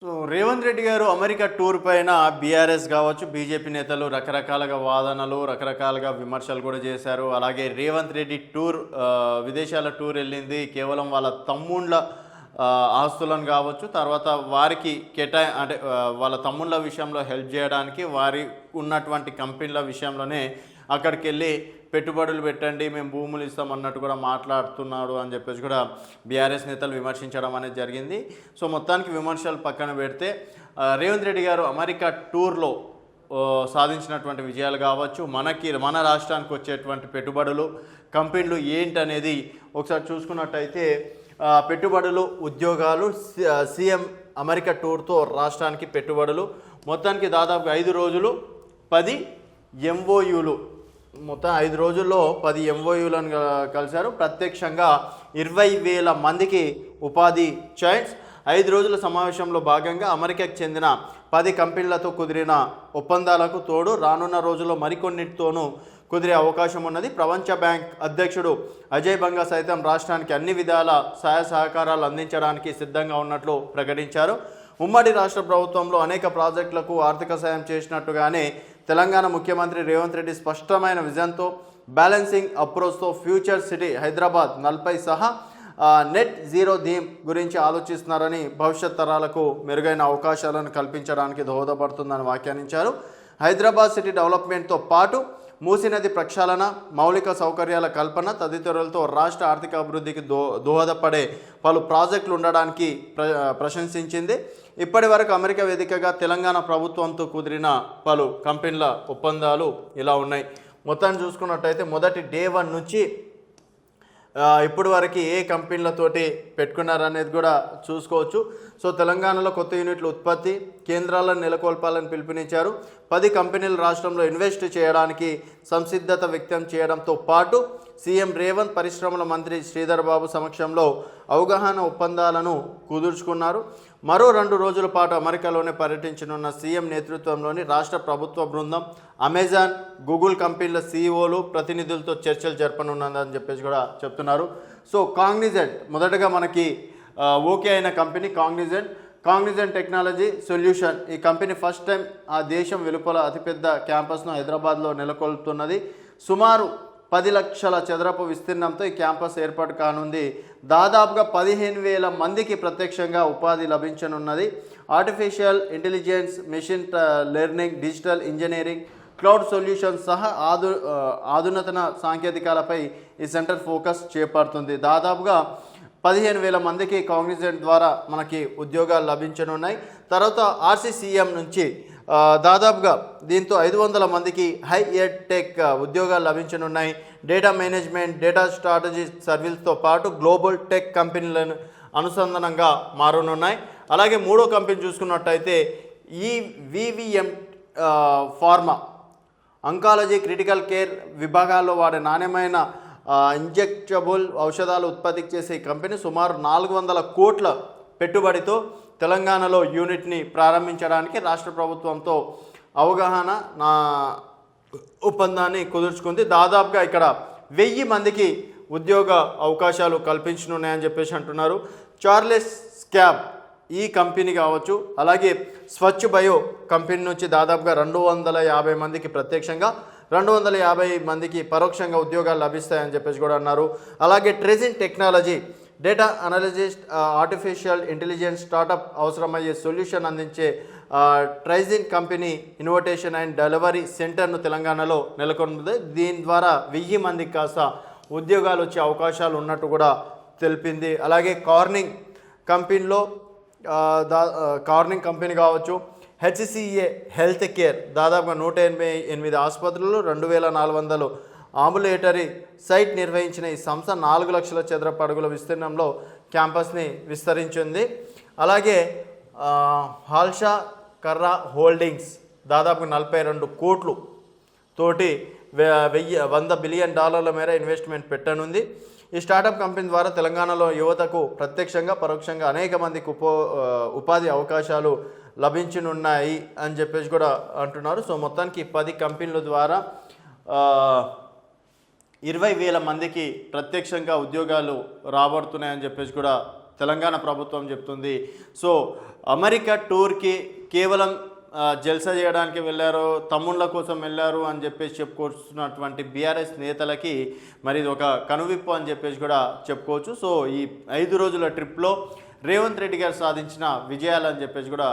So Revanth Reddy గారు America tour పైన BRS కావచ్చు, బీజేపీ నేతలు రకరకాలుగా వాదనలు, రకరకాలుగా విమర్శలు కూడా చేశారు. అలాగే రేవంత్ రెడ్డి టూర్ విదేశాల టూర్ వెళ్ళింది కేవలం వాళ్ళ తమ్ముళ్ళ ఆస్తులను కావచ్చు, తర్వాత వారికి అంటే వాళ్ళ తమ్ముళ్ళ విషయంలో హెల్ప్ చేయడానికి వారి ఉన్నటువంటి కంపెనీల విషయంలోనే అక్కడికి వెళ్ళి పెట్టుబడులు పెట్టండి, మేము భూములు ఇస్తాం అన్నట్టు కూడా మాట్లాడుతున్నాడు అని చెప్పేసి కూడా బీఆర్ఎస్ నేతలు విమర్శించడం అనేది జరిగింది. సో మొత్తానికి విమర్శలు పక్కన పెడితే రేవంత్ రెడ్డి గారు అమెరికా టూర్లో సాధించినటువంటి విజయాలు కావచ్చు, మన రాష్ట్రానికి వచ్చేటువంటి పెట్టుబడులు, కంపెనీలు ఏంటనేది ఒకసారి చూసుకున్నట్టయితే పెట్టుబడులు, ఉద్యోగాలు, సీఎం అమెరికా టూర్తో రాష్ట్రానికి పెట్టుబడులు మొత్తానికి దాదాపు 5 రోజులు 10 ఎంఓయూలు, మొత్తం 5 రోజుల్లో 10 ఎంఓయూలను కలిశారు. ప్రత్యక్షంగా 20,000 మందికి ఉపాధి ఛాన్స్. 5 రోజుల సమావేశంలో భాగంగా అమెరికాకు చెందిన 10 కంపెనీలతో కుదిరిన ఒప్పందాలకు తోడు రానున్న రోజుల్లో మరికొన్నిటితోనూ కుదిరే అవకాశం ఉన్నది. ప్రపంచ బ్యాంక్ అధ్యక్షుడు అజయ్ బంగా సైతం రాష్ట్రానికి అన్ని విధాల సహాయ సహకారాలు అందించడానికి సిద్ధంగా ఉన్నట్లు ప్రకటించారు. ఉమ్మడి రాష్ట్ర ప్రభుత్వంలో అనేక ప్రాజెక్టులకు ఆర్థిక సాయం చేసినట్టుగానే తెలంగాణ ముఖ్యమంత్రి రేవంత్ రెడ్డి స్పష్టమైన విజన్తో, బ్యాలెన్సింగ్ అప్రోచ్తో ఫ్యూచర్ సిటీ హైదరాబాద్ 40 సహా నెట్ జీరో థీమ్ గురించి ఆలోచిస్తున్నారని భవిష్యత్ తరాలకు మెరుగైన అవకాశాలను కల్పించడానికి దోహదపడుతుందని వ్యాఖ్యానించారు. హైదరాబాద్ సిటీ డెవలప్మెంట్తో పాటు మూసీ నది ప్రక్షాళన, మౌలిక సౌకర్యాల కల్పన తదితరులతో రాష్ట్ర ఆర్థిక అభివృద్ధికి దోహదపడే పలు ప్రాజెక్టులు ఉండడానికి ప్రశంసించింది. ఇప్పటి వరకు అమెరికా వేదికగా తెలంగాణ ప్రభుత్వంతో కుదిరిన పలు కంపెనీల ఒప్పందాలు ఇలా ఉన్నాయి. మొత్తాన్ని చూసుకున్నట్టయితే మొదటి డే 1 నుంచి ఇప్పటి వరకు ఏ కంపెనీలతోటి పెట్టుకున్నారనేది కూడా చూసుకోవచ్చు. సో తెలంగాణలో కొత్త యూనిట్ల ఉత్పత్తి కేంద్రాలను నెలకొల్పాలని పిలుపునిచ్చారు. 10 కంపెనీలు రాష్ట్రంలో ఇన్వెస్ట్ చేయడానికి సంసిద్ధత వ్యక్తం చేయడంతో పాటు సీఎం రేవంత్ పరిశ్రమల మంత్రి శ్రీధర్ బాబు సమక్షంలో అవగాహన ఒప్పందాలను కుదుర్చుకున్నారు. మరో 2 రోజుల పాటు అమెరికాలోనే పర్యటించనున్న సీఎం నేతృత్వంలోని రాష్ట్ర ప్రభుత్వ బృందం అమెజాన్, గూగుల్ కంపెనీల సీఈఓలు ప్రతినిధులతో చర్చలు జరపనున్నదని చెప్పేసి కూడా చెప్తున్నారు. సో కాగ్నిజెంట్ మొదటగా మనకి ఓకే అయిన కంపెనీ కాగ్నిజెంట్ టెక్నాలజీ సొల్యూషన్. ఈ కంపెనీ ఫస్ట్ టైం ఆ దేశం వెలుపల అతిపెద్ద క్యాంపస్ను హైదరాబాద్లో నెలకొల్పుతున్నది. సుమారు 10 లక్షల చదరపు విస్తీర్ణంతో ఈ క్యాంపస్ ఏర్పాటు కానుంది. దాదాపుగా 15,000 మందికి ప్రత్యక్షంగా ఉపాధి లభించనున్నది. Artificial intelligence, machine learning, digital engineering, cloud solutions సహా ఆధునితన సాంకేతికాలపై ఈ సెంటర్ ఫోకస్ చేపడుతుంది. దాదాపుగా 15,000 మందికి కాగ్నిజెంట్ ద్వారా మనకి ఉద్యోగాలు లభించనున్నాయి. తర్వాత ఆర్సీసీఎం నుంచి దాదాపుగా దీంతో 500 మందికి హై ఎడ్ టెక్ ఉద్యోగాలు లభించనున్నాయి. డేటా మేనేజ్మెంట్, డేటా స్ట్రాటజీ సర్వీస్తో పాటు గ్లోబల్ టెక్ కంపెనీలను అనుసంధానంగా మారనున్నాయి. అలాగే మూడో కంపెనీ చూసుకున్నట్టయితే ఈ VVM pharma oncology, critical care విభాగాల్లో వాడే నాణ్యమైన ఇంజెక్టబుల్ ఔషధాలు ఉత్పత్తి చేసే ఈ కంపెనీ సుమారు 400 కోట్ల పెట్టుబడితో తెలంగాణలో యూనిట్ని ప్రారంభించడానికి రాష్ట్ర ప్రభుత్వంతో అవగాహన ఒప్పందాన్ని కుదుర్చుకుంది. దాదాపుగా ఇక్కడ 1000 మందికి ఉద్యోగ అవకాశాలు కల్పించనున్నాయని చెప్పేసి అంటున్నారు. చార్లెస్ స్కాబ్ ఈ కంపెనీ కావచ్చు, అలాగే స్వచ్ఛ బయో కంపెనీ నుంచి దాదాపుగా 250 మందికి ప్రత్యక్షంగా, 250 మందికి పరోక్షంగా ఉద్యోగాలు లభిస్తాయని చెప్పేసి కూడా అన్నారు. అలాగే Trigyn technology data analyst, artificial intelligence startup అవసరమయ్యే సొల్యూషన్ అందించే Trigyn company innovation and delivery సెంటర్ను తెలంగాణలో నెలకొన్నది. దీని ద్వారా 1000 మందికి కాస్త ఉద్యోగాలు వచ్చే అవకాశాలు ఉన్నట్టు కూడా తెలిపింది. అలాగే కార్నింగ్ కంపెనీ కావచ్చు, హెచ్సిఏ హెల్త్ కేర్ దాదాపుగా 188 ఆసుపత్రులు, 2,400 అంబులేటరీ సైట్ నిర్వహించిన ఈ సంస్థ 4 లక్షల చదరపు అడుగుల విస్తీర్ణంలో క్యాంపస్ని విస్తరించింది. అలాగే హాల్షా కర్రా హోల్డింగ్స్ దాదాపుగా 42 కోట్లు తోటి $100 బిలియన్ మేర ఇన్వెస్ట్మెంట్ పెట్టనుంది. ఈ స్టార్టప్ కంపెనీ ద్వారా తెలంగాణలో యువతకు ప్రత్యక్షంగా పరోక్షంగా అనేక మందికి ఉపాధి అవకాశాలు లభించనున్నాయి అని చెప్పేసి కూడా అంటున్నారు. సో మొత్తానికి 10 కంపెనీల ద్వారా 20,000 మందికి ప్రత్యక్షంగా ఉద్యోగాలు రాబడుతున్నాయని చెప్పేసి కూడా తెలంగాణ ప్రభుత్వం చెప్తుంది. సో అమెరికా టూర్కి కేవలం జల్సా చేయడానికి వెళ్ళారు, తమ్ముళ్ళ కోసం వెళ్ళారు అని చెప్పేసి చెప్పుకొస్తున్నటువంటి బీఆర్ఎస్ నేతలకి మరి ఇది ఒక కనువిప్పు అని చెప్పేసి కూడా చెప్పుకోవచ్చు. సో ఈ 5 రోజుల ట్రిప్లో రేవంత్ రెడ్డి గారు సాధించిన విజయాలు అని చెప్పేసి కూడా